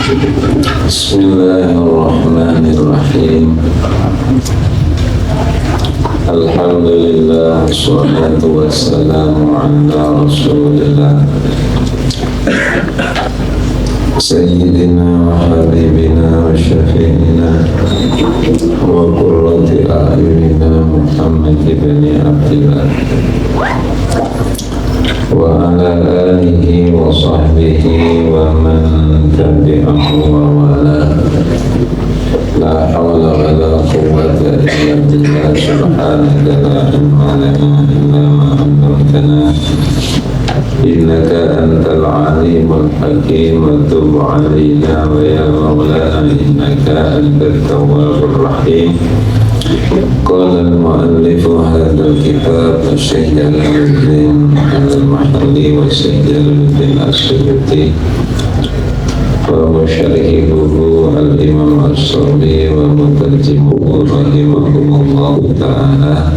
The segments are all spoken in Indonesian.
Bismillahirrahmanirrahim. Alhamdulillah, wassalatu wassalamu ala rasulillah Sayyidina wa habibina wa syafi'ina wa qurrati a'yunina Muhammad ibn Abdillah wa ala alihi wa sahbihi wa man tabi'ahu wa wala. La hawla wa la quwwata illa billah. Subhanaka la ilma lana illa ma 'allamtana innaka antal alimul hakim. Wa tub 'alaina wa ya maulana innaka antat tawwabur rahim. Qala al-mu'allifu hadha al-kitab Syekh Jalaluddin al-Mahalli wa Syekh Jalaluddin as-Suyuti wa musyarrihuhu al-Imam as-Sabi wa mutarjimuhu rahimahumullahu ta'ala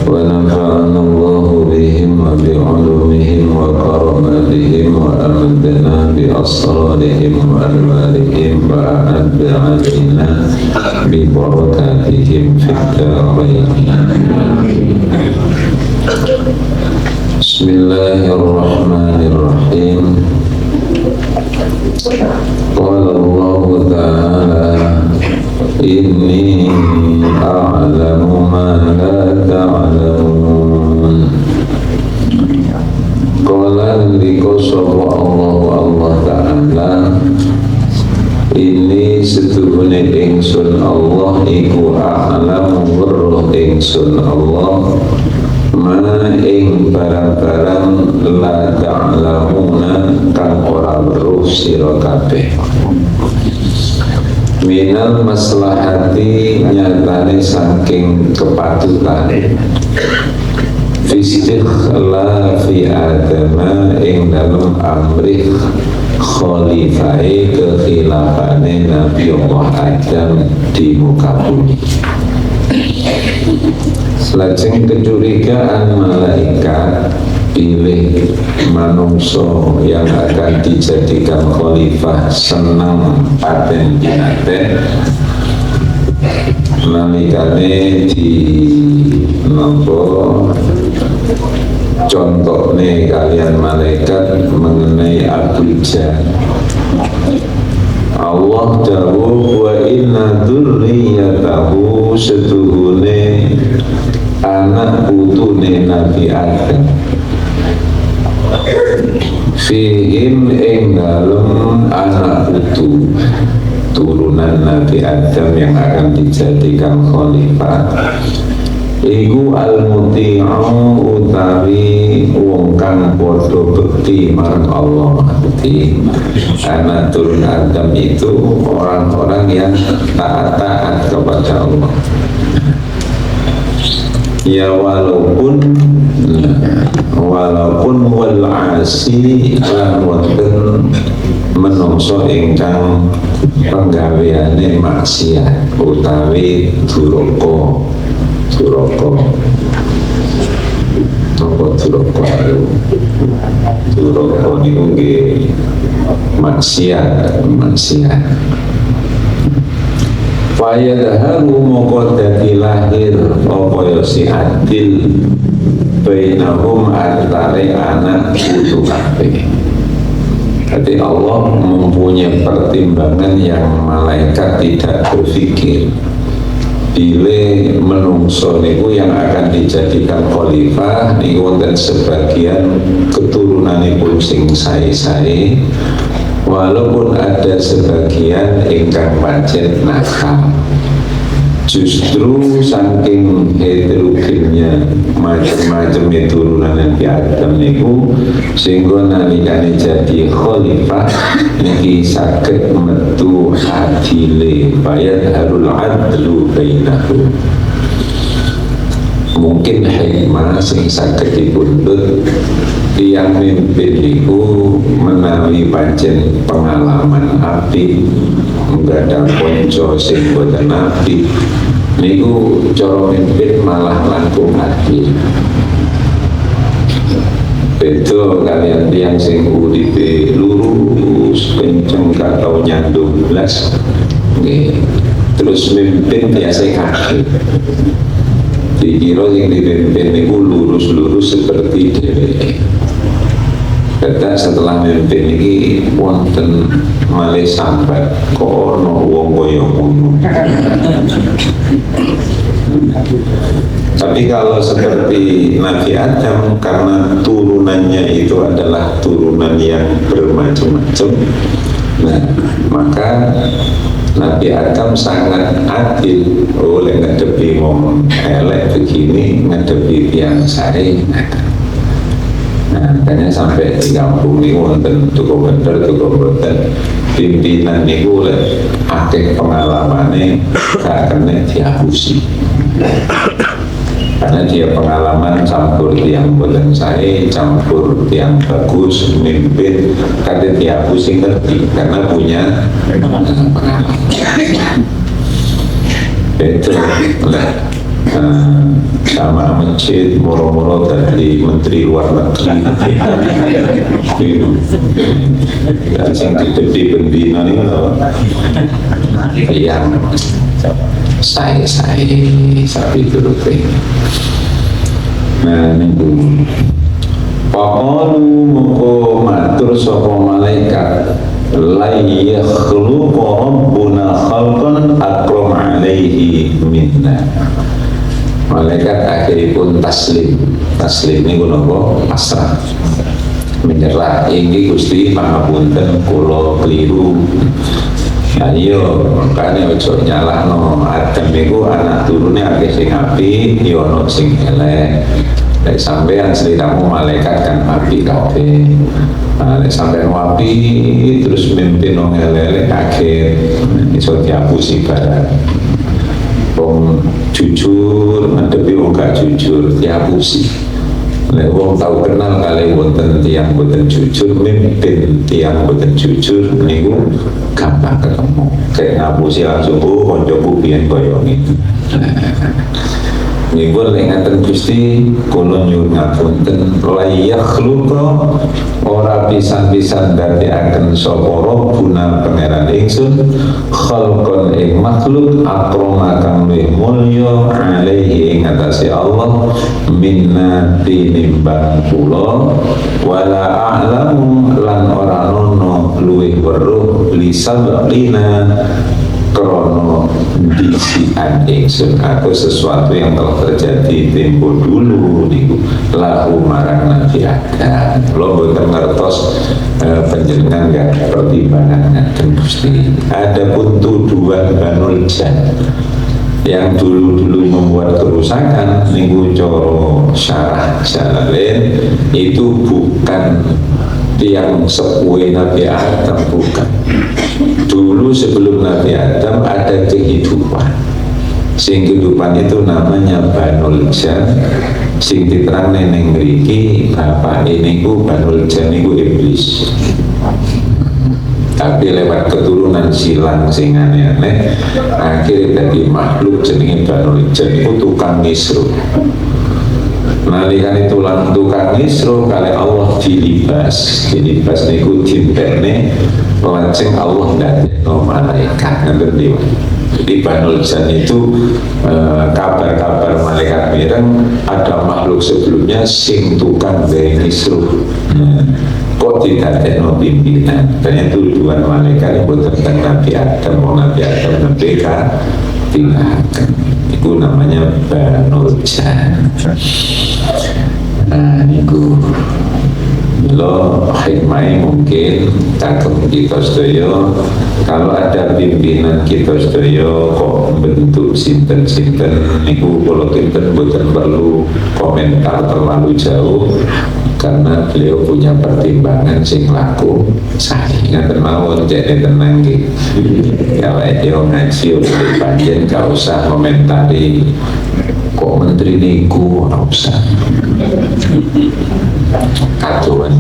wa nafa'ana Allahu bihim wa bi'ulumihim wa karama bihim wa amadana bi asrarihim wa alwarihim wa a'adda alina bi barakatihim fid darain. Bismillahirrahmanirrahim. Qala Allah ta'ala inni a'lamu ma la ta'lamun. Qala liqasaba Allah ta'ala ini setuhune ingsun Allah iku a'lamu weruh ingsun Allah ma ing barang-barang la ta'lamuna kang ora weruh sira kabeh. Minal maslahati nyatane saking kepatutan fistikhlafi adama ing dalam amrih khalifai kekhilafane Nabi Allah Adam di muka bumi. Lajeng kecurigaan malaikat pilih manungso yang akan dijadikan khalifah senang paten binaten nalikane di nopo contohnya kalian malaikat mengenai Abu Jahal. Allah dawuh wa inna dzurriyyatahu setuhune anak putune Nabi Adam fihim ing dalem anak putu turunan Nabi Adam yang akan dijadikan khalifah iku al-muti'u utawi wong kang padha bekti marang Allah. Bekti anak turun Adam itu orang-orang yang taat kepada Allah. Ya walaupun wal asi lan wonten menungso ingkang penggaweane maksiat utawi duraka. Duraka niku nggih maksiat. Fayadharu moko dadi lahir apa ya si adil bainahum antare anak putu kabeh. Jadi Allah mempunyai pertimbangan yang malaikat tidak berpikir. Bila menungso niku yang akan dijadikan khalifah niku dan sebagian keturunanipun sing sae-sae, walaupun ada sebagian ingkang pancen nakal. Justru saking heterogennya macam-macam turunan Nabi Adam niku sehingga nalikane jadi khalifah niki saged metu adile bayat harul adlu bainahu. Mungkin hikmah sing saged dipundhut tiyang mimpin niku menawi pancen pengalaman apik nggadang konco sing boten apik niku cara mimpin malah langkung adil. Beda kalian tiyang sing uripe lurus lurus kenceng gak tau nyandung belas. Terus mimpin biasa kaki dikira yang dipimpin itu lurus-lurus seperti dewek. Kata setelah mimpin ini wonten malih sambat kok ono wong kaya ngono. Tapi kalau seperti Nabi Adam, karena turunannya itu adalah turunan yang bermacam-macam, nah maka Nabi Adam sangat adil. Oleh ngadepi ngomong elek begini, ngadepi yang sari. Nah, makanya sampai di kampung ini wonten tuku bener, tuku boten. Pimpinan niku oleh akeh pengalamannya gak kena dihapusi. Karena dia pengalaman campur tiang boten saya, campur tiang bagus, mimpin, kadang dihapusi ngerti karena punya pengalaman. Itu lah. Sama masjid moro-moro dari menteri luar negeri dan yang di bendina ini yang saya sapi turut. Nah itu Pakalu mengko matur sapa malaikat la yakhluqu rabbuna khalqan akram alaihi minna. Malaikat akhiripun taslim ini napa pasrah menyerah ini Gusti pangapunten kula keliru. Ayo makanya ojo nyalahno Adam iku anak turune akeh sing apik ya ono sing elek. Lek sampean ceritamu malaikat kan apik kabeh. Lek sampean api terus mimpin wong elek akhir iso dihapusi barang. Wong jujur ngadepi wong gak jujur dihapusi. Lek wong tau kenal kali wonten tiyang boten jujur, mimpin tiyang boten jujur niku gampang ketemu. Kayak ngapusi langsung koncoku biyen kaya ngene. Niku lek ngaten Gusti kula nyuwun ngapunten la yakhluqa ora pisan-pisan dadekaken sapa Rabbuna pangeran ingsun khalqan ing makhluk akrama kang luwih mulya alaihi ing atase Allah minna tinimbang kula wala a'lamu lan ora ono luwih weruh lisan lina krono disian ingsun atau sesuatu yang telah terjadi tempo dulu niku lahu marang Nabi Adam. Lo boten ngertos panjenengan gak pertimbangan ngaten Gusti. Adapun tuduhan Banul Jan yang dulu-dulu membuat kerusakan niku coro syarah Jalalain itu bukan yang sepuhe Nabi Adam, bukan. Dulu sebelum Nabi Adam ada kehidupan. Sing kehidupan itu namanya Banul Jan. Sing diterang neneng mriki bapak ini ku Banul Jan niku iblis. Tapi lewat keturunan silang sing aneh-aneh akhirnya jadi makhluk jenenge Banul Jan itu tukang nisru. Nalikan itu lan tukang nisru kali Allah dilibas niku dintene lajeng Allah ndadekno malaikat ngerti. Jadi Banul Jan itu kabar-kabar malaikat mireng ada makhluk sebelumnya sing tukang gawe nisru. Kok didadekno pimpinan? Dan tuduhan malaikat itu tentang Nabi Adam, Nabi Adam nembeka tinggalkan. Itu namanya Banul Jan. Nah, niku lo hikmahnya mungkin kagum kita sedaya kalau ada pimpinan kita sedaya kok bentuk sinten-sinten niku kalau kita bukan perlu komentar terlalu jauh karena beliau punya pertimbangan sing laku saya mawon jadi tenang gitu. Kalau dia ngaji udah panjang gak usah komentari kok menteri niku gak usah katuan.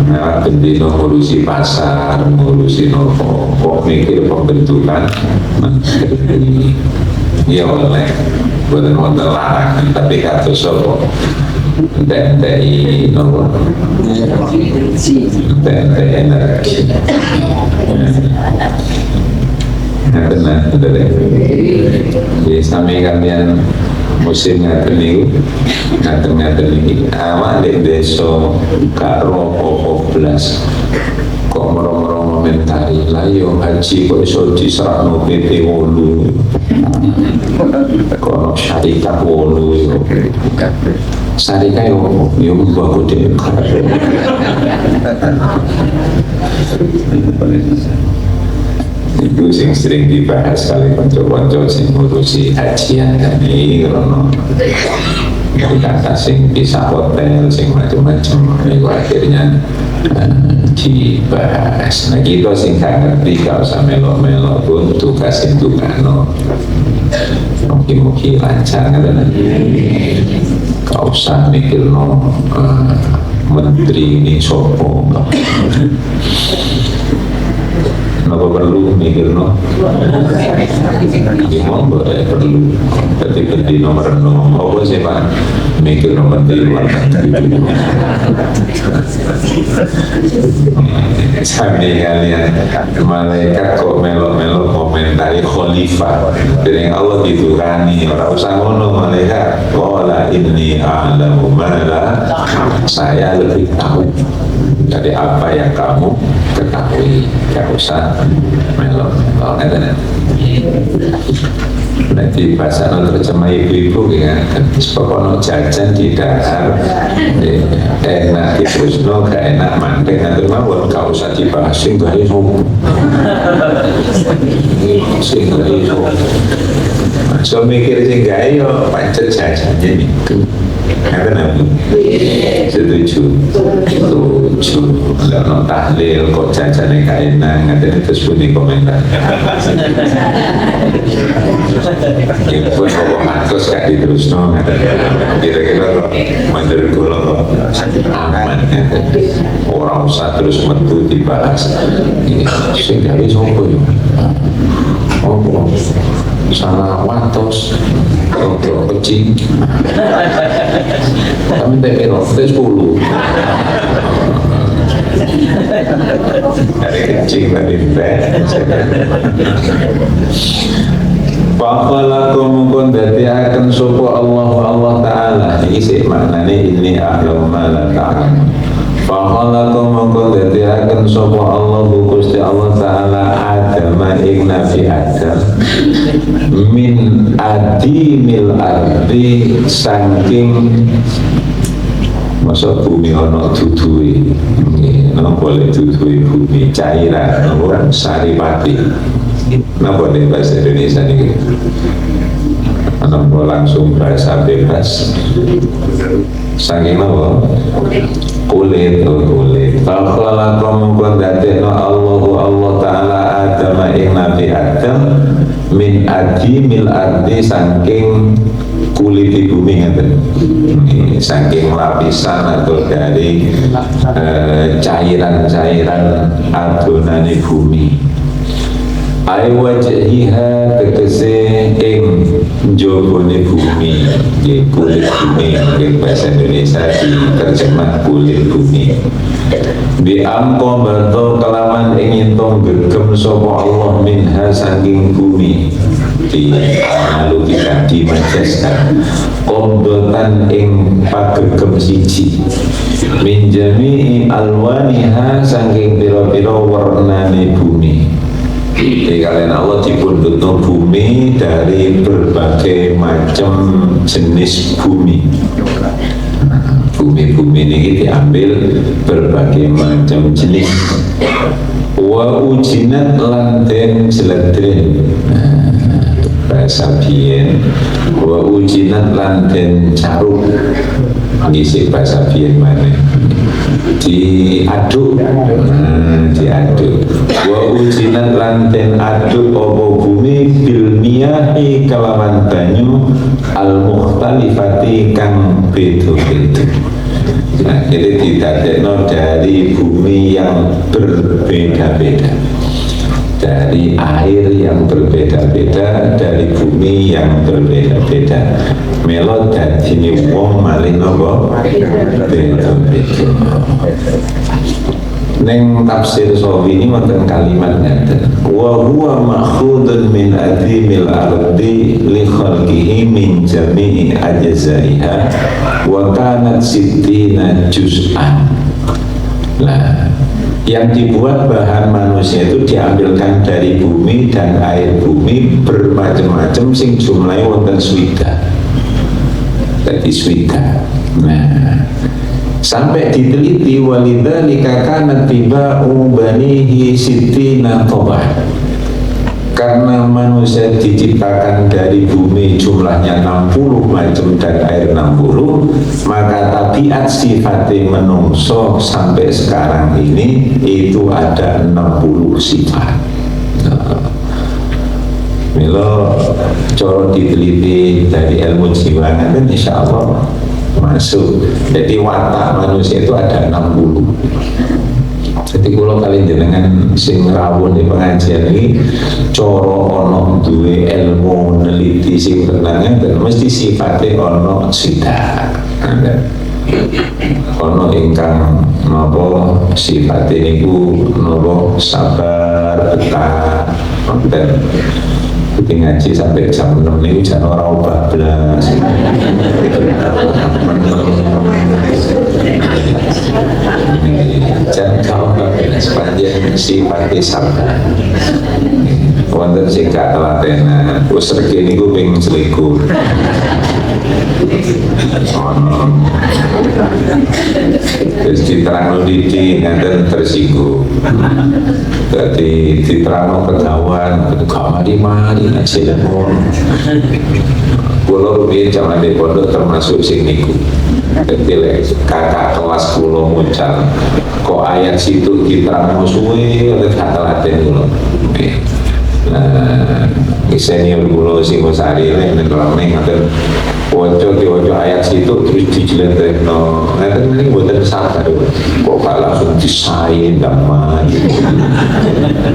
Nah, bendino ngurusi pasar, ngurusi nopo, kok mikir pembentukan menteri. Ya oleh bukan larangan, tapi kata sopo TNTI nopo TNTI energi benar betul ya. Jadi sami kalian musim ngaten niku ngaten iki awak di desa karo apa blas kok merong-merong komentari lah yo haji kok iso diserakno PT 8 kok syarikat 8 yo syarikat yo mbah gede itu yang sering dibahas kali konco-konco sing ngurusi hajian kan ini karena dari kata sing bisa hotel sing macam-macam itu akhirnya dibahas. Nah kita sing gak ngerti gak usah melok-melok pun tugasin tukano mungkin lancar kan gak usah mikir menteri ini sopo apa perlu mikir gimana boleh perlu ketika di nomor apa sih Pak mikir nomor di luar sampai kalian malaikat kok melo-melo komentari khalifah dari Allah diturani orang usah ngono malaikat qala inni a'lamu ma la saya lebih tahu dari apa yang kamu ketahui, gak usah melok-melok nanti bahasa terjemah ibu-ibu ya pokoknya jajan di dahar enak diterusno gak enak mandek nanti mau gak usah dibahas sing gak iso so mikir sing gak iso pancet jajannya itu kenapa? Setuju nggak no tahlil kok jajannya gak enak ngerti terus bunyi komentar pun kok matos gak diterus no kira-kira menurut kalau aman orang usah terus metu dibahas sehingga ini sopo salah watos untuk kecil kami TPR 10 dari kecil dari Fakalakum mungkun dati akan sopo Allah Ta'ala ini sih maknanya ini a'lamu ma la ta'lamun Fakalakum mungkun dati akan sopo Allah Gusti Allah Ta'ala Adama ing Nabi Adam min adimil ardi saking masa bumi ono dudui boleh dudui bumi cairan orang saripati boleh bahasa Indonesia ini langsung bahasa bebas saking apa? Kulit Fakhala kamu kondadekno Allah Ta'ala Adam ing Nabi Adam min adimil ardi saking kulit di bumi saking lapisan atau dari cairan-cairan adonane bumi ai wajhiha tegese ing jobone bumi di kulit bumi di bahasa Indonesia diterjemah kulit bumi di amko bato kelaman ing entong gegem sapa Allah minha saking bumi di lalu kita dimajaskan komdotan ing pagegem siji min jami'i alwaniha saking pira-pira warnane bumi. Jadi kalian Allah dipundhutno bumi dari berbagai macam jenis bumi. Bumi-bumi ini diambil berbagai macam jenis. Wa ujinat lanten seledren bahasa biyen wa ujinat lanten caruk ngisi bahasa biyen mana diaduk wa ujinat lanten aduk obo bumi bil miyahi kelawan banyu al mukhtalifati kang beda-beda. Nah, jadi didadekno dari bumi yang berbeda-beda. dari air yang berbeda-beda, dari bumi yang berbeda-beda. Melo dadine wong malih napa beda-beda. Neng tafsir Sawi ini wonten kalimat ngaten, wa huwa ma'khudun min adhimil ardi li khalqihi min jami'i ajzaiha wa kanat sittina juz'an. Nah, yang dibuat bahan manusia itu diambilkan dari bumi dan air bumi bermacam-macam sing jumlahnya wonten swida. Jadi swida. Nah, sampai diteliti walidzalika kanat tiba'u banihi sittina tobah. Karena manusia diciptakan dari bumi jumlahnya 60 macam dan air 60, maka tabiat sifatnya menungso sampai sekarang ini itu ada 60 sifat. Milo coro diteliti dari ilmu jiwa kan insya Allah masuk. Jadi watak manusia itu ada 60. Jadi kalau kalian dengan sing rawuh di pengajian ini coro ono duwe ilmu neliti sing tenangnya dan mesti sifatnya ono sidak. Ono ingkang nopo sifatnya niku nopo sabar betah dan kita ngaji sampai jam 6 ini jangan orang bablas. Jangan kau bablas sepanjang sifatnya sabar. Wonten sing gak telatenan, wis regi niku ping selikur. Terus diterangno didi ngaten tersinggung. Jadi diterangno kegawan, gak mari-mari ngaji lemon. Kulo rupiah zaman di pondok termasuk sing niku. Jadi kakak kelas kulo mucal, kok ayat situ diterangno suwe, gak telaten kulo. Nah, senior kulo sing Sari ini nerangne ngaten waca ayat situ terus dijelentrehno. Ngaten ini mboten sabar kok gak langsung disai ndamai.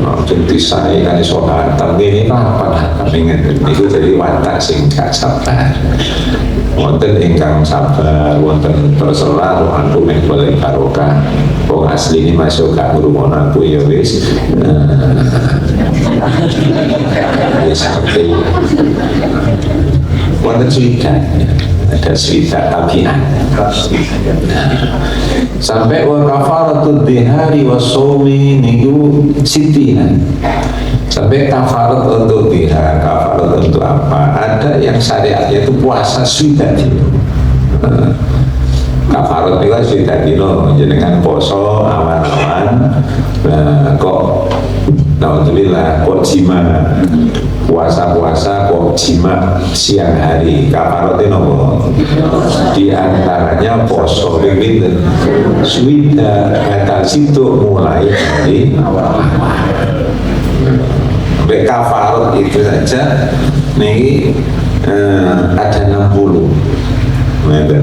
Langsung disai kan iso hatam ngene kapan hatam ngene. Niku jadi watak sing gak sabar. Wonten ingkang sabar, wonten terserah aku mek boleh barokah. Wong asli ini masuk gak ngrungokno aku ya wis. Seperti wonten swida, ada swida tabiat. Sampai wa kafaratud dihari wa sawmi niku sitihan. Sampai kafarat untuk dihar, kafarat untuk apa? Ada yang syariatnya itu puasa swida dino. Kafarat itu swida dino, jenengan poso awan-awan. Kok alhamdulillah kok jima puasa kok jima siang hari kafaratnya nopo di antaranya poso pinten swida batal situ mulai dari awal sampai kafarat itu saja nih ada 60 meter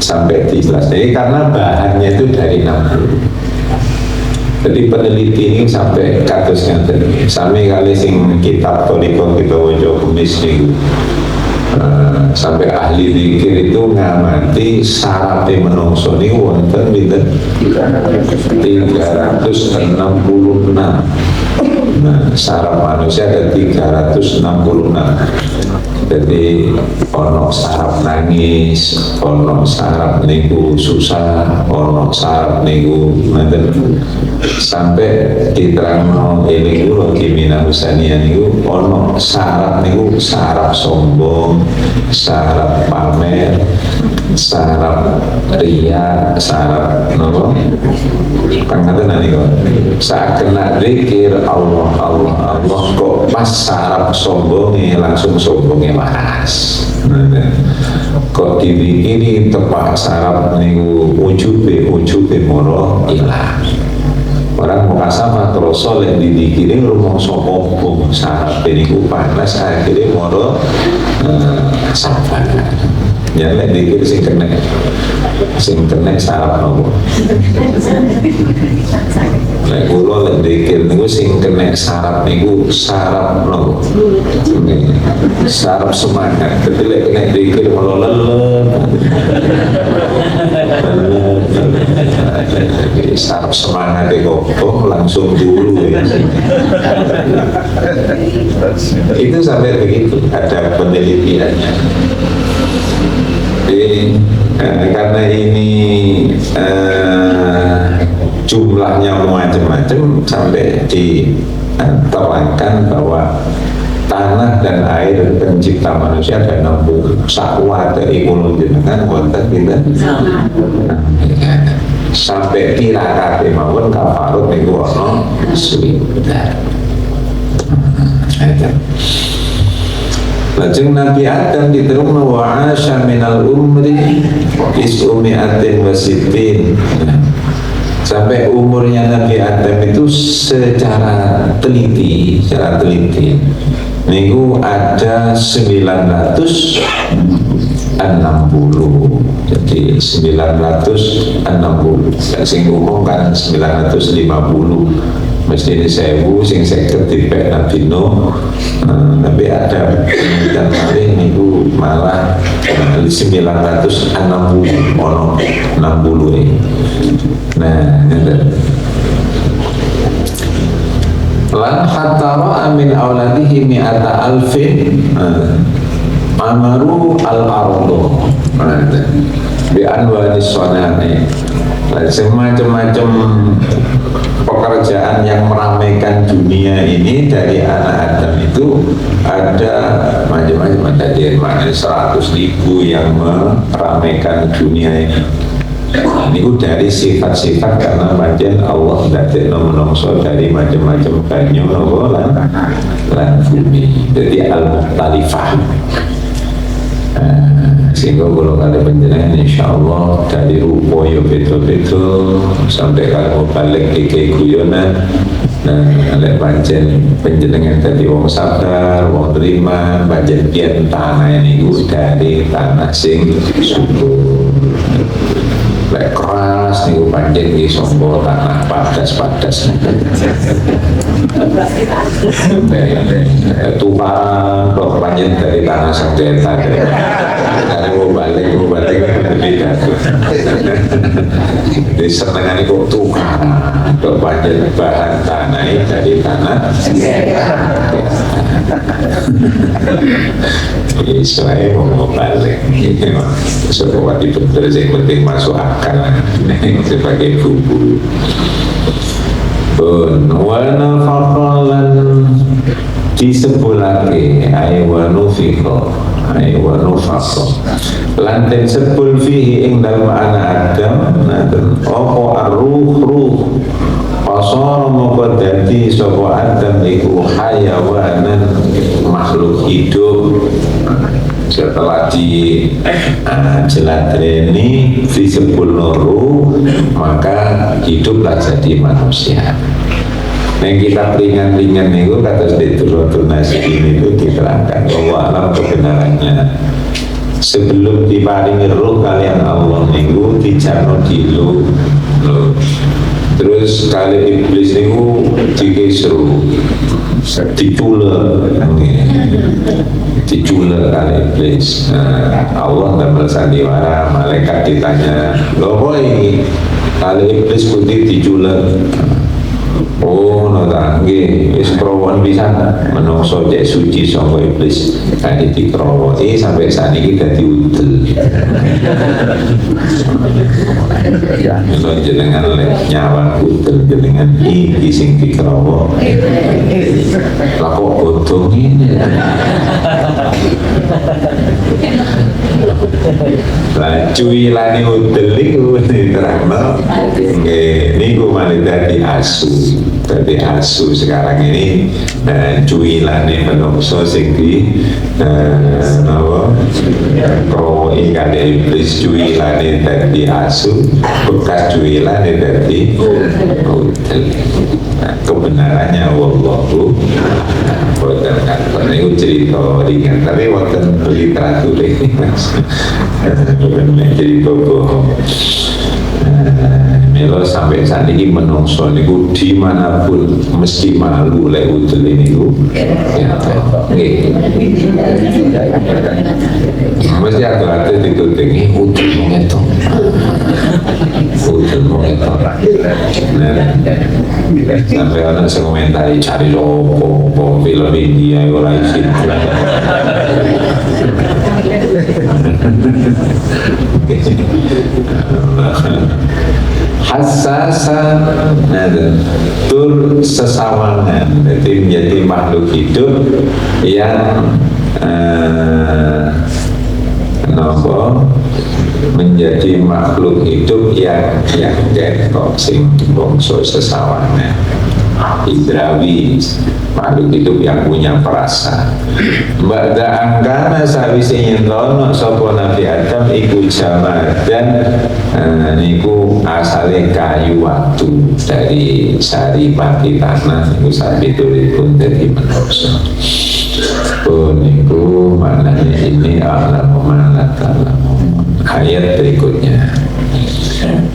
sampai dijelas. Jadi karena bahannya itu dari 60. Jadi peneliti ini sampai kados ngaten. Sami kali sing kitab Thariqah kita waca kumis niku. Sampai ahli zikir itu ngamati syaratnya menungso niku wonten pinten 366. Nah, syarat manusia ada 366. Jadi ono syarat nangis, ono syarat niku susah, ono syarat niku ngaten. Sampai diterangno ini niku Kimina Husania niku ono syarat niku syarat sombong, syarat pamer, syarat ria, syarat nopo pangaten niku saat kena zikir Allah kok pas syarat sombongnya langsung sombongnya waras. Kok dibikini tepat syarat niku ujube moro ilang. Orang mukasafah terus soleh didikini rumong sopopong syarat niku panas akhirnya moro sabar. Ya lek dikir sing kena sarap nopo. Lek kula lek dikir niku sing kena sarap niku sarap nopo. Sarap semangat. Tapi lek kena dikir malah lelet. Sarap semangat kok langsung dulu ya. Itu sampai begitu, ada penelitiannya. Jadi karena ini jumlahnya macam-macam, sampai diterangkan bahwa tanah dan air pencipta manusia ada 60 sakwa dari kulun jenengan wonten pinten sampai kira-kira mawon kafarut niku ana swidak. Lajeng Nabi Adam diterima wa asya minal umri is'umi'atin wa sittin. Sampai umurnya Nabi Adam itu secara teliti niku ada 960. Jadi 960. Sing umum kan 950. Mesti ini 1000 sing 50 dipek Nabi Nuh. Tapi ada dan kali niku malah 960 ono 60. Nah, lan hatta ra'a min auladihi mi'ata alfin amaru al-ardu bi anwa'is sonani. Semacam-macam pekerjaan yang meramaikan dunia ini dari anak Adam itu ada macam-macam. Ada di mana 100.000 yang meramaikan dunia ini. Ini dari sifat-sifat karena macam Allah dadekno menungso dari macam-macam banyu lan bumi. Jadi al-mukhtalifah. Sehingga kalau ada penjenengan insyaAllah dari rupo ya betul-betul sampai kalau balik di keguyonan. Nah, oleh pancen penjenengan tadi wong sabar, wong terima, pancen pian tanah ini dari tanah sing subur. Lek keras niku pancen iki sangka tanah padas-padas. Tumpang kok pancen dari tanah sengketa. Kalau balik beda. Jadi senengan kok tukar kok pancen bahan tanah dari tanah Israel mau balik sebuah betul yang penting masuk akal sebagai bumbu wana fakalan disebulake aywanu fiko lanten sebul fihi ing dalam anak Adam opo arruh pasara moko dadi sapa Adam iku hayawanan makhluk hidup. Setelah dijelatreni disebul nuru, maka hiduplah jadi manusia. Yang kita ringan-ringan itu kata diturut nasi ini itu diterangkan bahwa alam kebenarannya sebelum diparingi roh kalian Allah niku dijarno dilu. Terus kali iblis niku dikesru diculer kali iblis. Allah dan bersandiwara, malaikat ditanya, loh ini kali iblis putih diculer. Oh, nota, wis krowon bisa menungso cek suci sangka iblis tadi dikrowo. Sampai saat ini dadi udel. Kalau jenengan nyawa udel jenengan iki sing dikrowo. Lah kok bodoh ini. Lah cuwilane udel iku diterangno nggih niku malih dadi asu. Tapi asu sekarang ini cuilane menungso sing di apa kroi kali iblis, cuilane dadi asu, bekas cuilane dadi udel. Kebenarannya wallahu boten kantor niku cerita ringan tapi wonten literatur ini Mas. Bener cerita bohong. Milo sampai saat ini menungso niku dimanapun mesti malu lek udel niku. Ya, nggih. Mesti ada ditutingi udel ngetok. Udel ngetok. Sampai orang sing komentari cari lopo film India ora isin. Hassasa tur sesawangan, jadi menjadi makhluk hidup yang menjadi makhluk hidup yang ketok sing bangsa sesawangan hidrawi, makhluk hidup yang punya perasa. Ba'da angkana sawise nyentono sapa Nabi Adam iku jamadan, niku asale kayu watu dari sari pati tanah niku sabitulipun dari manusia. Niku maknanya ini a'lamu ma la ta'lamun. Ayat berikutnya,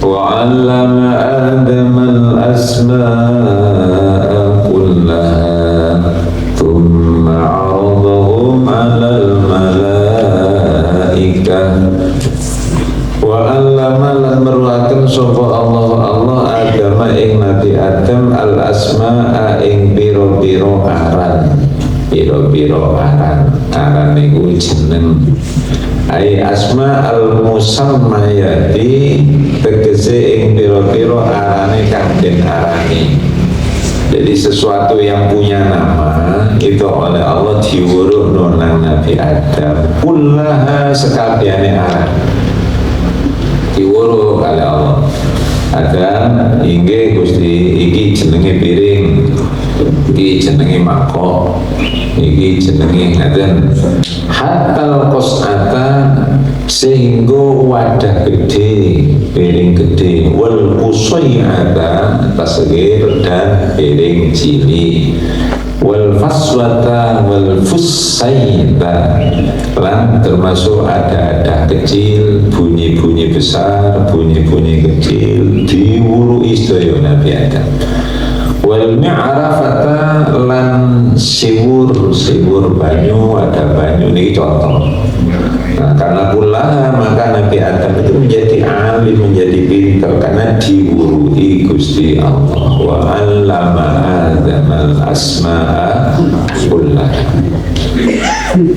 وَعَلَّمَ آدَمَ الْأَسْمَاءَ كُلَّهَا ثُمَّ عَرَضَهُمْ عَلَى الْمَلَائِكَةِ وَعَلَّمَ lan meruhaken sapa Allah Adam ing Nabi Adam al-asma'a ing pira-pira aran niku jeneng ai asma al-musammayati tegese ing pira-pira arane kang den arani. Jadi sesuatu yang punya nama itu oleh Allah diwuruhno nang Nabi Adam kullaha sekabehane aran diwuruh oleh Allah. Adam inggih Gusti, iki jenenge piring, iki jenenge mangkok, iki jenenge ngaten. Hatal qas'ata sehingga wadah gede, piring gede, wal qusay'ata tasghir dan piring cilik, wal faswata wal fussayta lan termasuk ada kecil, bunyi-bunyi besar, bunyi-bunyi kecil diwurui sedaya Nabi Adam. Wal mi'rafata lan siwur banyu, ada banyu ini contoh. Nah, karena pula maka Nabi Adam itu menjadi alim, menjadi pintar karena diwurui Gusti Allah. Wa 'allama Adam al-asma'a kullaha.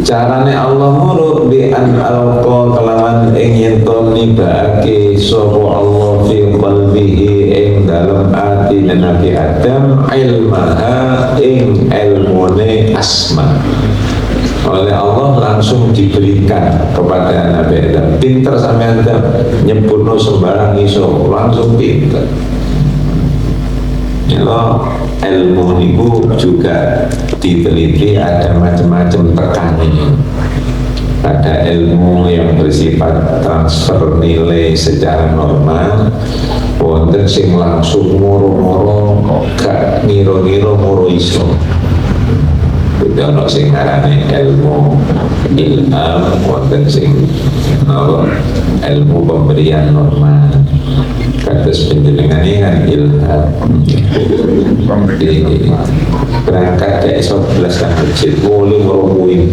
Carane Allah muruk bi an alqa kelawan ing yen to nibake sapa Allah fi qalbihi ing dalam ati Nabi Adam ilmaha ing ilmune asma. Oleh Allah langsung diberikan kepada Nabi Adam. Pinter sampean Adam nyebutno sembarang iso, langsung pinter. Ilmu niku juga diteliti ada macam-macam tekanannya. Ada ilmu yang bersifat transfer nilai secara normal, wonten sing langsung moro-moro gak ngira-ngira moro iso. Ono sing ngarane ilmu ilham, wonten sing ilmu pemberian normal. Kados penjenengan ini kan ilham. Berangkat kayak iso belas kan masjid, boleh merokui.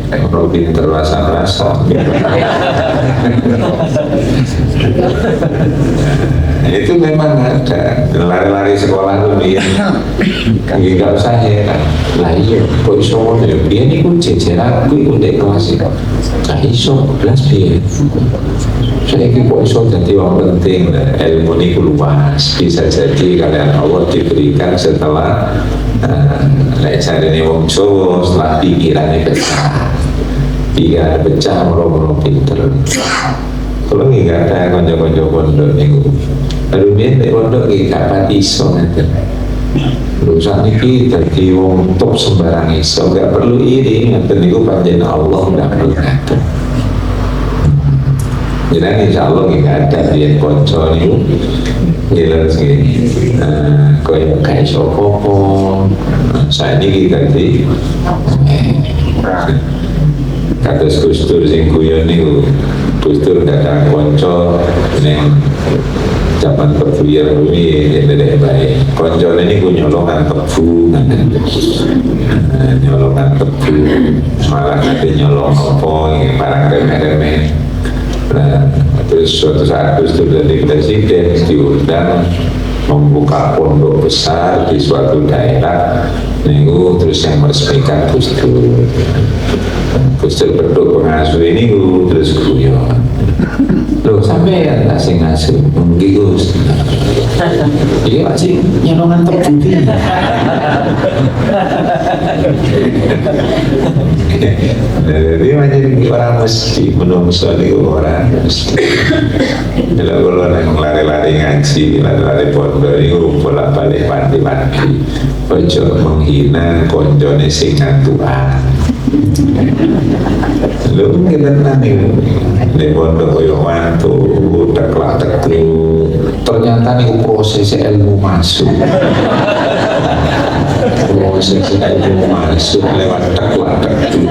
Kalau pinter rasa-rasa. Itu memang ada lari-lari sekolah tuh dia kan gak usah heran lah iya kok iso ngono ya biyen iku jejer aku iku ndek kelas iki gak iso belas piye saiki kok iso dadi wong penting ilmu niku luas bisa jadi kalian Allah diberikan setelah lek jarene wong Jawa setelah pikirannya pecah moro-moro pinter. Kalau nggak ada konco-konco pondok niku. Baru nek pondok iki gak pati iso ngeten. Urusan ini dadi wong top sembarang iso, gak perlu iri, ngeten niku pancen Allah gak perlu ngatur. Jadi insya Allah nggak ada dia konco niku jelas gini. Kaya kayak sopopo, saya ini tadi kados Gustur sing guyon niku. Gustur datang konco neng zaman perbuyer ini jadi baik. Konco ini ku nyolongan tebu, nyolongan tebu, malah nanti nyolong apa barang remeh-remeh. Nah, terus suatu saat Gustur dari presiden diundang membuka pondok besar di suatu daerah. Niku terus yang meresmikan Gustur. Gustur berduk pengasuh ini terus guyon. Loh sampai ya tak sing ngasuh nggih Gus. Iya sih nyolongan tebu. Jadi macam orang mesti menungso niku orang mesti. Kalau yang lari-lari ngaji, lari-lari pondok niku bolak-balik mati-mati. Ojo menghina konjone sing ngantuan. Lho kita nanti di pondok koyo mantu teklak-teklu. Ternyata nih proses ilmu masuk. Proses ilmu masuk lewat teklak-teklu.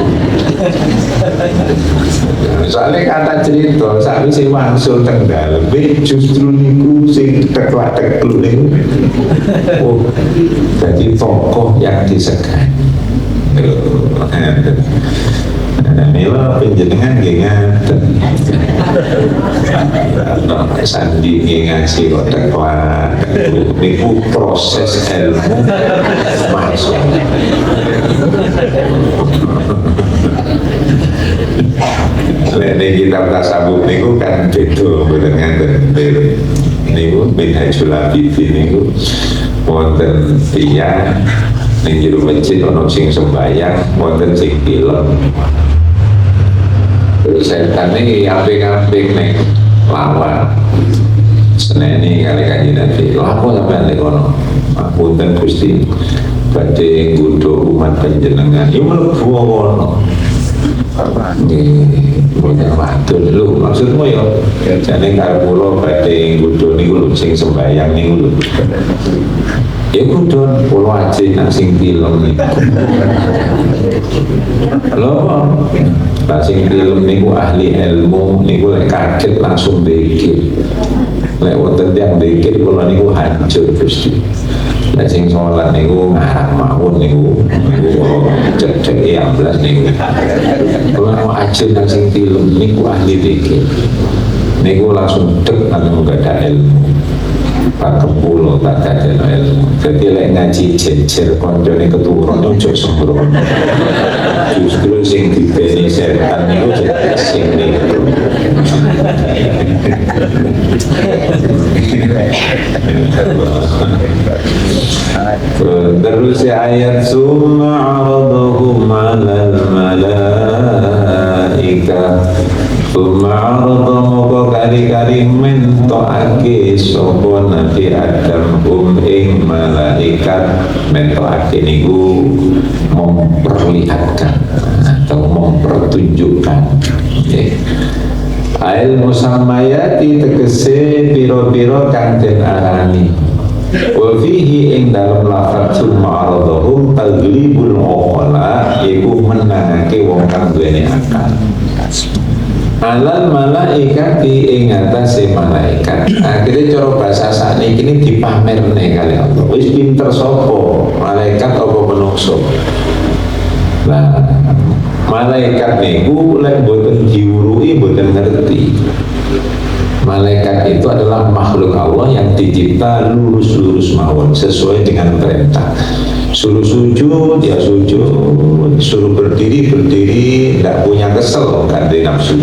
Soalnya kata cerita, saat si Mansur Tenggal, justru niku sing teklak-teklu niku. Oh, jadi tokoh yang disegani. Mila penjenengan ngaten. Sandi ngaji kok teklak niku proses ilmu masuk. Lene kitab tasawuf niku kan beda mboten ngaten. Niku Minhajul Abidin niku wonten tiyang ning jero masjid ana sing sembayang, wonten sing film. Terus setan ini apik-apik nih lawan seneni kali kanjeng Nabi. Lapo sampean nek kono? Punten Gusti badhe nggodha umat panjenengan. Ya mlebu kono. Banyak matur lho, maksudmu ya jane karo kula badhe nggodha niku lho sing sembayang niku lho. Ya kudun pulau aja nak sing film niku. Lho, lah sing film niku ahli ilmu niku lek kaget langsung dikir. Lek wonten tiyang dikir kula niku hancur Gusti. Lek sing salat niku ngarang mawon niku cek-cek amblas niku. Kula mau aja nak sing film niku ahli dikir. Niku langsung dek nang gada ilmu. Pak Kepulo tak ada ilmu. Jadi lek ngaji jejer koncone keturun ojo sembrono. Justru sing dibeni setan niku sing niku. Terus ayat summa aradahum 'alal malaika Ma'arudhu kali-kali mentokake sopo Nabi Adam ing malaikat. Mentokake niku memperlihatkan atau mempertunjukkan. Ail musammayati tegese piro-piro kang den arani. Wa fihi ing dalem lafaz ma'arudhu taglibul uqala iku menangake wong kang duweni akal. Alal malaikati ing atase malaikat. Akhirnya cara bahasa sakniki ini dipamerne kali Allah. Wis pinter sapa? Malaikat apa manungsa? Lah, malaikat niku lek boten diuruhi boten ngerti. Malaikat itu adalah makhluk Allah yang dicipta lurus-lurus mawon sesuai dengan perintah. Suruh sujud, ya sujud. Suruh berdiri, berdiri. Tidak punya kesel, kan di nafsu.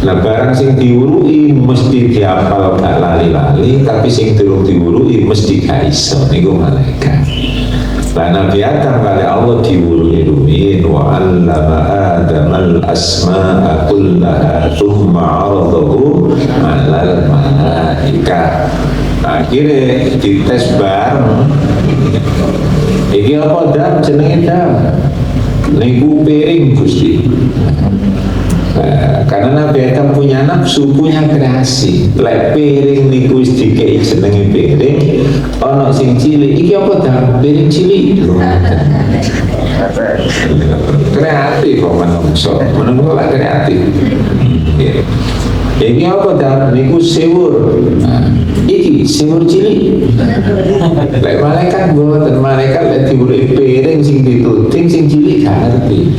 Nah barang sing diurui mesti diapal gak lali-lali, tapi sing durung diurui mesti gak iso. Niku malaikat. Nah Nabi Adam kali Allah diurui alamin wa 'allama Adama al-asma'a kullaha thumma 'aradahu 'alal malaikah. Akhirnya dites bareng. Iki apa dam jenenge dam? Niku piring Gusti. Karena Nabi Adam punya nafsu, punya kreasi. Lek piring niku wis dikei jenenge piring, ana sing cilik. Iki apa dam? Piring cilik. Kreatif kok manungsa. Menungso lak kreatif. Iki apa dam? Niku sewur. Iki sewur cilik. Lek malaikat mboten, malaikat lek diwuri piring sing dituting sing cilik gak ngerti.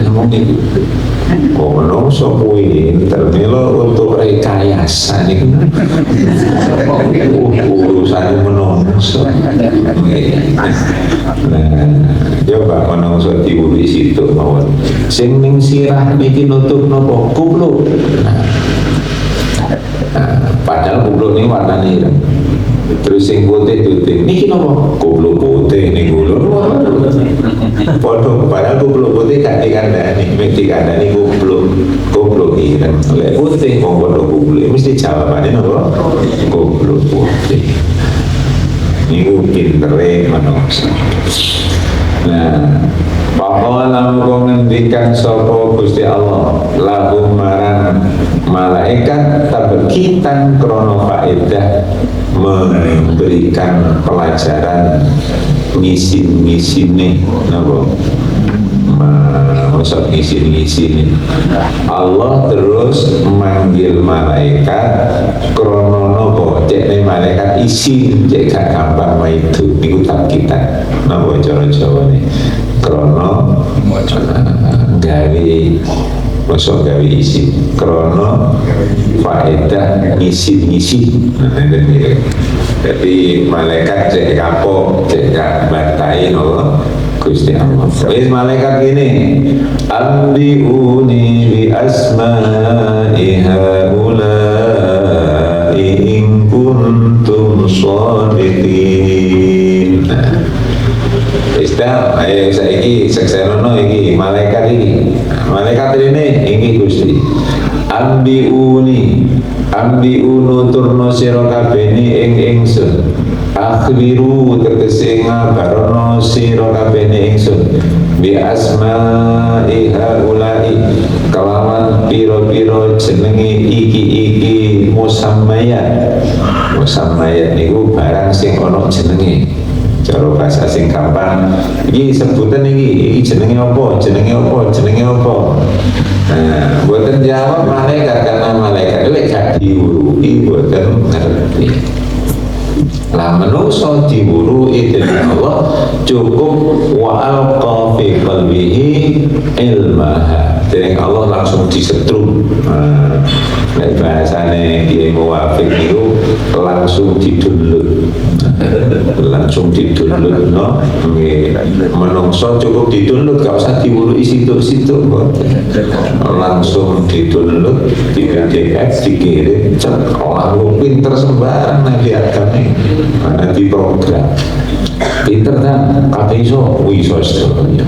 Ngomong iki. Kok menungso kuwi termelo untuk rekayasa niku. Urusan menungso. Nah, coba menungso diwuri situ mawon. Sing ning sirah niki nutup napa? Kupluk. Padahal kupluk ini warnanya ireng. Terus sing putih niki napa? Kupluk putih niku lho. Padahal padahal kupluk putih gak dikandani, mesti dikandani kupluk ireng. Lek putih kok padha kupluk mesti jawabane napa? Kupluk putih. Niku pintere manungsa. Nah, bahwa lalu ngendikan sapa Gusti Allah lahum marang malaikat tabekitan krono faedah memberikan pelajaran ngisi-ngisine napa masuk ngisi-ngisine. Allah terus memanggil malaikat krono napa cek malaikat isi cek gak gampang itu niku tabekitan napa cara Jawane krono gawe masuk gawe isi krono faedah ngisi-ngisi. Jadi malaikat cek kapok cek gak batai no Gusti Allah. Wis malaikat gini ambiuni bi asma'i haula'i in kuntum shadiqin. Istam, ayo saiki seksenono iki malaikat iki. Malaikat ini Gusti. Ambiuni turno sira kabehne ing ingsun. Akhbiru tegese ngabarono sira kabehne ingsun. Bi asma'i haula'i kelawan pira-pira jenenge iki musammayat. Musammayat niku barang sing ana jenenge. Cara bahasa sing gampang iki sebutan iki jenenge apa? Nah, buatan jawab malaikat karena malaikat itu gak diurui buatan ngerti. Lah menungso diurui dengan Allah cukup wa alqa fi qalbihi ilmaha. Jadi Allah langsung disetrum. Nah, bahasane Kiai Muwafiq itu langsung didulur. No, menungso cukup didulur, gak usah diurui situ-situ, langsung didulur, di PDF dikirim, lalu pinter sembarang Nabi Adam ini, mana di program, pinter kan, kata iso seterusnya.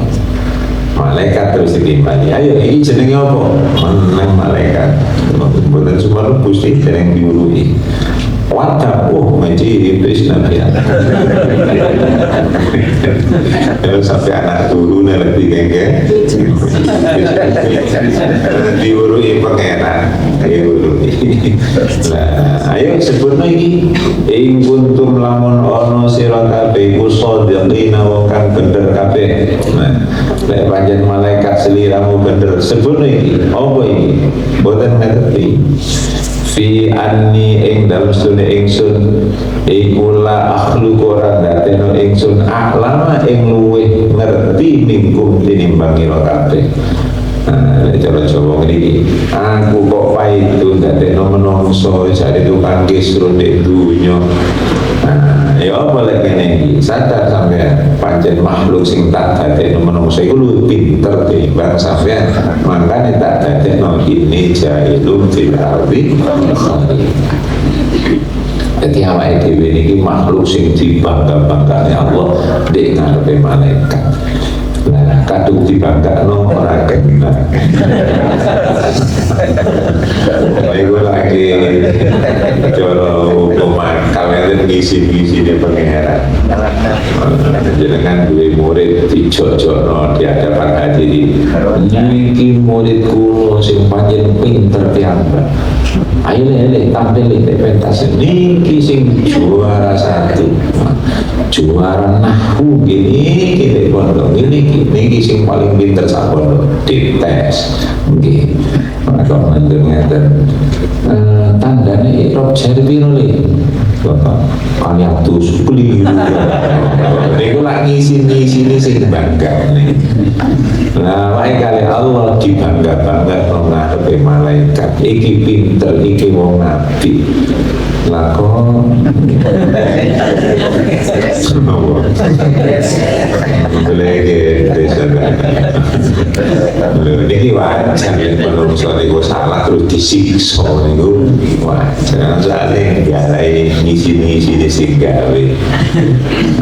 Malaikat terus ditimbali, ayo ini jenenge apa? Menang malaikat, bukan cuma lu Gusti yang diurui. Wadah, ngaji iblis Nabi Adam. Sampai anak turun lebih gengge. Diurui pangeran, diurui. Nah, ayo sebutno iki. Ing kuntum lamun ono sira kabeh iku shadiqina wa kang bener kabeh. Nah, lek panjen malaikat seliramu bener sebutno iki. Apa iki? Boten ngerti. Fi anni ing dalem sedune ingsun iku la akhluq ora dateno ingsun aklama ing luweh ngerti mingkum tinimbang ira kabeh. Cara Jawa ngriki aku kok paido dadekno menungso jare tukang kisru nek dunya. Ya apa lek kene iki sadar sampean pancen makhluk sing tak dadekno menungso iku luwih pinter timbang sampean makane tak dadekno ini jailun fil ardi. Jadi awake dhewe niki makhluk sing dibangga-banggane Allah ndek ngarepe malaikat. Nah, kadung dibangkakno ora kena. Iku lagi cara hukuman kalian ngisi-ngisi di pangeran. Jenengan duwe murid dijojokno di hadapan hadirin. Niki murid kula sing pancen pinter piyambak. Ayo le tampil di pentas niki sing juara 1. Juara nahwu gini pondok niki sing paling pinter sak pondok dites. Nggih. Maka ngeten tandane ikrab jari piro le? Bapak kaliatus keliru. Niku lak ngisi-ngisi sing bangga nih. Nah, wae kali Allah dibangga-bangga nang ngarepe malaikat. Iki pinter, iki wong nabi. Lah kok semua lagi desa ini wajar menurut niku salah terus disiksa niku wajar soalnya diarai ngisi-ngisi disinggawe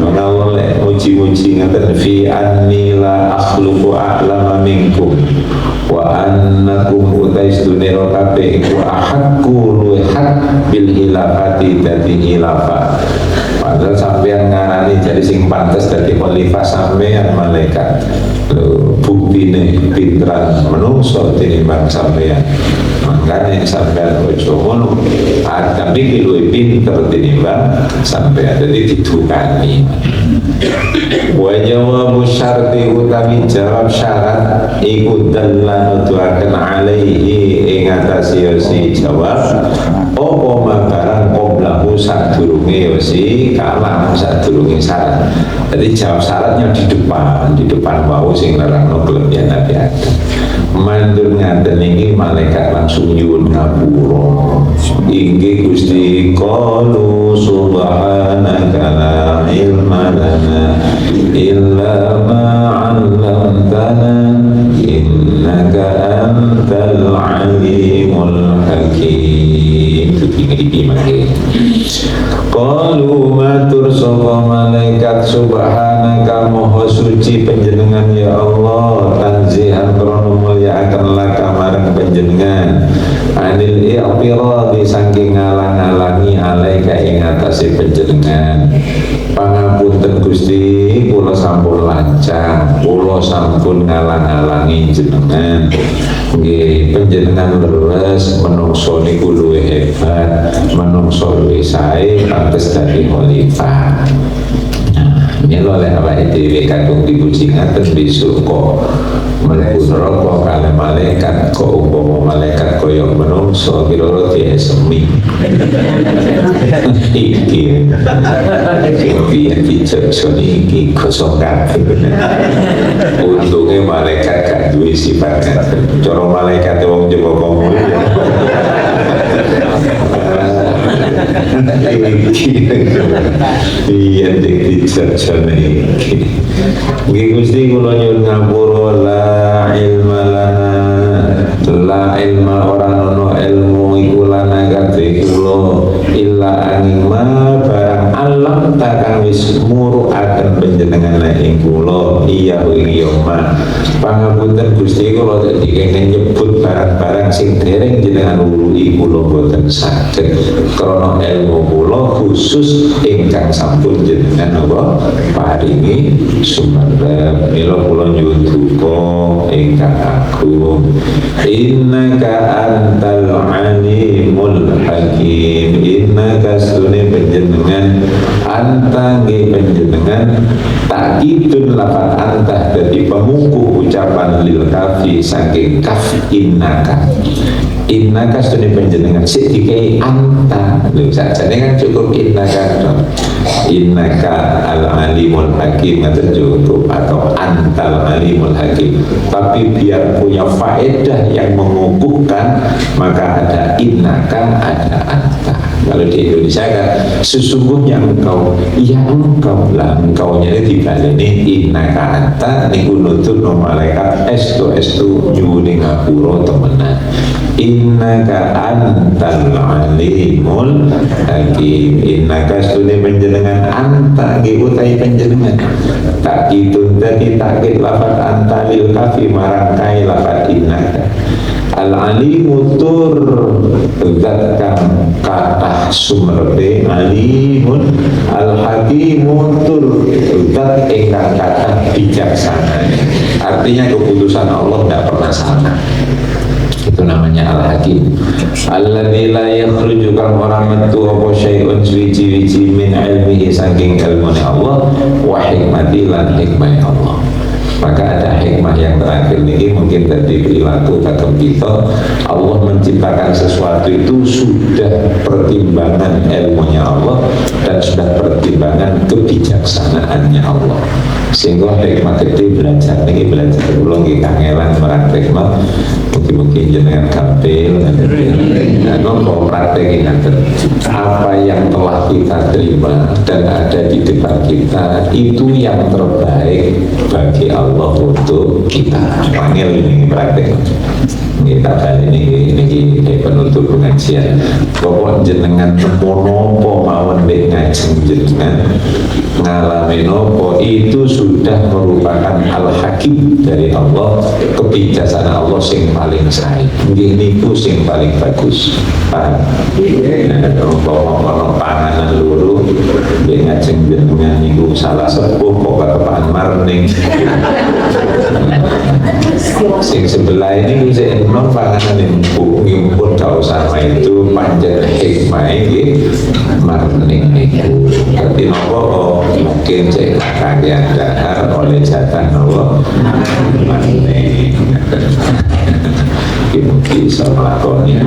nona oleh uji-uji ngaten fi anni la akhluqu a'lama minkum wa annakum utaistune kabeh iku ahadku luhat bil hilafati dadi hilafah. Padahal sampean ngarani jadi sing pantes dadi khalifah sampean malaikat. Buktine pinteran menungso tinimbang sampean. Makanya sampean ojo ngono. Adam iki luwih pinter tinimbang sampean dadi didukani. Wa jawabu syarti utawi jawab syarat iku dallan nuduhaken alaihi ing atase si jawab apa mabarang qoblahu sadurunge si kalam sadurunge syarat. Jadi jawab syaratnya di depan wau sing nerangno kelebihan Nabi Adam. Mandur ngaten iki malaikat langsung nyuwun ngapura. Inggih Gusti qalu subhanaka la ilma lana illa ma 'allamtana innaka antal alimul hakim. Itu iki mangke. Qalu matur sapa malaikat subhanaka maha suci panjenengan ya Allah tanzihan krono mulyakaken laka marang panjenengan anil i'tiradi saking ngalang-alangi alaika ing atase panjenengan pangapunten Gusti kula sampun lancang kula sampun ngalang-alangi jenengan nggih panjenengan leres menungso niku luwih hebat menungso luwih sae pantes dadi khalifah. Ini oleh awake dhewe kadung dipuji ngaten besok kok mlebu neraka kali malaikat kok umpama malaikat kaya menungso kira-kira diesemi. Iki piye dicerjoni iki kosong kabeh. Untunge malaikat gak duwe sifat ngaten. Cara malaikat wong Jawa komo. Iya dik dicerjone iki. Nggih Gusti kula nyuwun ngapura la ilma lana la ilma ora ono ilmu iku lana kadhe kula illa anima barang alam takang wis muruaken panjenengan ing kula iya ing yoma pangapunten Gusti kula dadi kenging nyebut barang-barang sing dereng jenengan urui kula boten saged krana ilmu kula khusus ingkang sampun jenengan apa paringi sumber mila kula nyuwun duka ingkang agung innaka antal alimul hakim innaka sunne panjenengan anta nggih panjenengan takidun lafal anta dadi pemungku ucapan lil kafi saking kaf innaka sunne panjenengan sik dikai anta lho sakjane kan cukup innaka al alimul hakim ngaten cukup atau antal alimul hakim tapi biar punya faedah yang mengukuhkan maka ada innaka ada anta. Kalau di Indonesia kan sesungguhnya engkau ya engkau lah engkaunya ini dibaleni innaka anta niku nutur no malaikat estu nyuwuni ngapura temenan innaka antal alimul hakim. Innaka studi penjenengan anta utai penjenengan takitun tadi takit lafad anta lil kafi marangkai lafad innaka. Al-alimu tur zat kang kathah sumerde alimun, al-hakimu tur zat ingkang kathah bijaksana. Artinya keputusan Allah tidak pernah salah. Itu namanya al-hakim. Alladzi la yakhruju kang ora metu apa syai'un suci-suci min ilmihi saking ilmune Allah wa hikmati lan hikmah Allah. Maka ada hikmah yang terakhir ini mungkin dari perilaku kagem kita. Allah menciptakan sesuatu itu sudah pertimbangan ilmunya Allah dan sudah pertimbangan kebijaksanaannya Allah. Sehingga hikmah gede belajar ini belajar dulu kita kangelan praktekno mungkin jenengan kapil dan nopo praktek apa yang telah kita terima dan ada di depan kita itu yang terbaik bagi Allah untuk kita. Panggil ini praktek kita kali ini penutup pengajian bahwa jenengan nopo mawon ngajeng jenengan ngalami nopo itu sudah merupakan al-hakim dari Allah, kebijaksanaan Allah sing paling sae. Ini ku sing paling bagus. Paham? Nopo panganan luru ngajeng jenengan niku salah sepuh kok ketepan marning. Sing sebelah ini bisa non panganan yang pun gak usah itu panjang hikmah ini marning itu. Tapi nopo mungkin saya kagian dahar oleh jatah nopo marning. Mungkin bisa melakukannya.